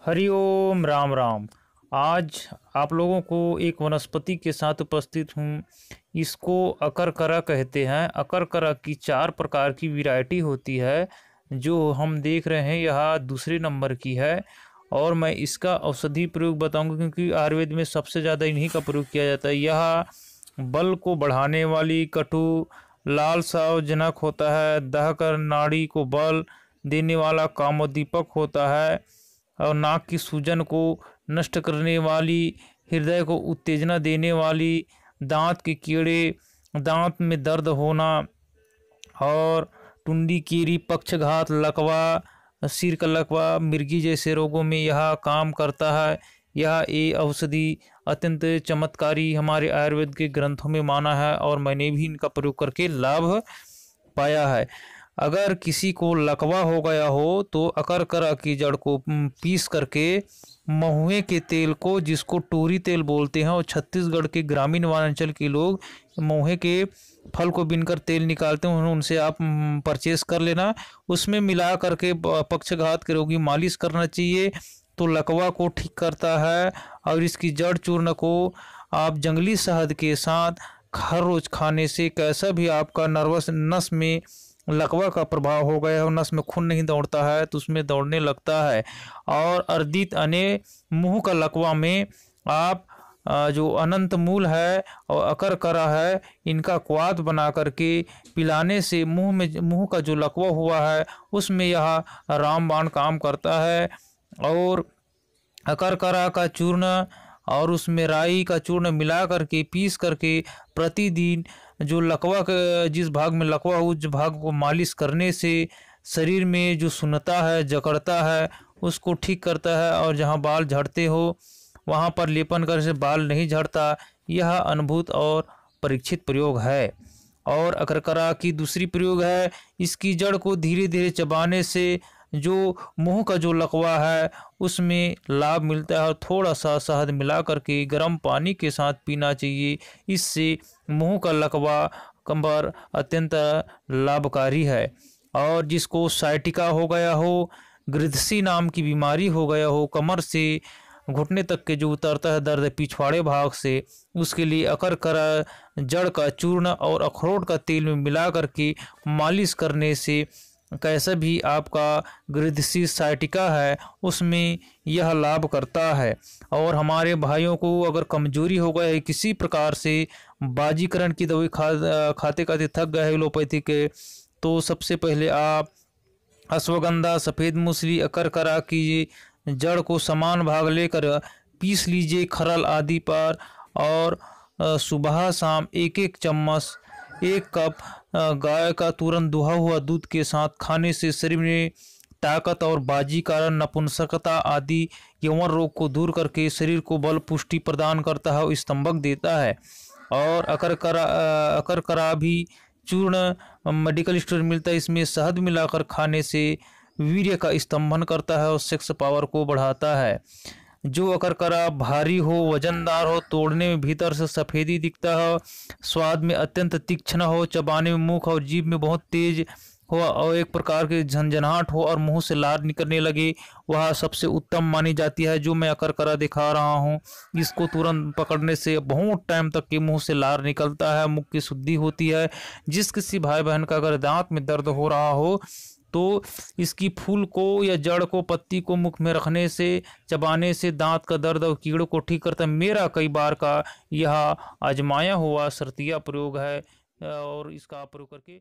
हरिओम राम राम। आज आप लोगों को एक वनस्पति के साथ उपस्थित हूँ। इसको अकरकरा कहते हैं। अकरकरा की 4 प्रकार की वैरायटी होती है। जो हम देख रहे हैं यह दूसरे नंबर की है और मैं इसका औषधि प्रयोग बताऊंगा क्योंकि आयुर्वेद में सबसे ज़्यादा इन्हीं का प्रयोग किया जाता है। यह बल को बढ़ाने वाली कटु लाल सावजनक होता है। दहकर नाड़ी को बल देने वाला कामोद्दीपक होता है और नाक की सूजन को नष्ट करने वाली, हृदय को उत्तेजना देने वाली, दांत के कीड़े, दांत में दर्द होना और टुंडी कीरी, पक्षघात, लकवा, सिर का लकवा, मिर्गी जैसे रोगों में यह काम करता है। यह औषधि अत्यंत चमत्कारी हमारे आयुर्वेद के ग्रंथों में माना है और मैंने भी इनका प्रयोग करके लाभ पाया है। अगर किसी को लकवा हो गया हो तो अकरकरा की जड़ को पीस करके महुए के तेल को, जिसको टूरी तेल बोलते हैं, और छत्तीसगढ़ के ग्रामीण वनांचल के लोग महुए के फल को बीनकर तेल निकालते हैं, उनसे आप परचेस कर लेना। उसमें मिला करके पक्षघात के रोगी मालिश करना चाहिए तो लकवा को ठीक करता है। और इसकी जड़ चूर्ण को आप जंगली शहद के साथ हर रोज खाने से कैसा भी आपका नर्वस नस में लकवा का प्रभाव हो गया है, नस में खून नहीं दौड़ता है तो उसमें दौड़ने लगता है। और अर्दित अने मुंह का लकवा में आप जो अनंत मूल है और अकरकरा है, इनका क्वाथ बना करके पिलाने से मुंह का जो लकवा हुआ है उसमें यह रामबाण काम करता है। और अकरकरा का चूर्ण और उसमें राई का चूर्ण मिला करके पीस करके प्रतिदिन जो लकवा का, जिस भाग में लकवा हो उस भाग को मालिश करने से शरीर में जो सुन्नता है, जकड़ता है, उसको ठीक करता है। और जहाँ बाल झड़ते हो वहाँ पर लेपन करने से बाल नहीं झड़ता। यह अनुभूत और परीक्षित प्रयोग है। और अकरकरा की दूसरी प्रयोग है, इसकी जड़ को धीरे धीरे चबाने से जो मुंह का जो लकवा है उसमें लाभ मिलता है। और थोड़ा सा शहद मिला करके गर्म पानी के साथ पीना चाहिए। इससे मुंह का लकवा कंबर अत्यंत लाभकारी है। और जिसको साइटिका हो गया हो, गृद्धसी नाम की बीमारी हो गया हो, कमर से घुटने तक के जो उतरता है दर्द पिछवाड़े भाग से, उसके लिए अकरकरा जड़ का चूर्ण और अखरोट का तेल में मिला करके मालिश करने से कैसा भी आपका गृद्धसी साइटिका है उसमें यह लाभ करता है। और हमारे भाइयों को अगर कमजोरी हो गई है किसी प्रकार से, बाजीकरण की दवाई खाते खाते थक गए एलोपैथी के, तो सबसे पहले आप अश्वगंधा, सफ़ेद मूसली, अकरकरा की जड़ को समान भाग लेकर पीस लीजिए खरल आदि पर। और सुबह शाम 1-1 चम्मच 1 कप गाय का तुरंत दुहा हुआ दूध के साथ खाने से शरीर में ताकत और बाजीकरण, नपुंसकता आदि यौन रोग को दूर करके शरीर को बल पुष्टि प्रदान करता है और स्तंभक देता है। और अकरकरा भी चूर्ण मेडिकल स्टोर मिलता है, इसमें शहद मिलाकर खाने से वीर्य का स्तंभन करता है और सेक्स पावर को बढ़ाता है। जो अकरकरा भारी हो, वजनदार हो, तोड़ने में भीतर से सफ़ेदी दिखता हो, स्वाद में अत्यंत तीक्ष्ण हो, चबाने में मुख और जीभ में बहुत तेज हो और एक प्रकार की झंझनाहट हो और मुंह से लार निकलने लगे, वह सबसे उत्तम मानी जाती है जो मैं अकरकरा दिखा रहा हूँ। इसको तुरंत पकड़ने से बहुत टाइम तक के मुंह से लार निकलता है, मुख की शुद्धि होती है। जिस किसी भाई बहन का अगर दांत में दर्द हो रहा हो तो इसकी फूल को या जड़ को, पत्ती को मुख में रखने से, चबाने से दांत का दर्द और कीड़ों को ठीक करता है। मेरा कई बार का यह आजमाया हुआ शर्तिया प्रयोग है और इसका प्रयोग करके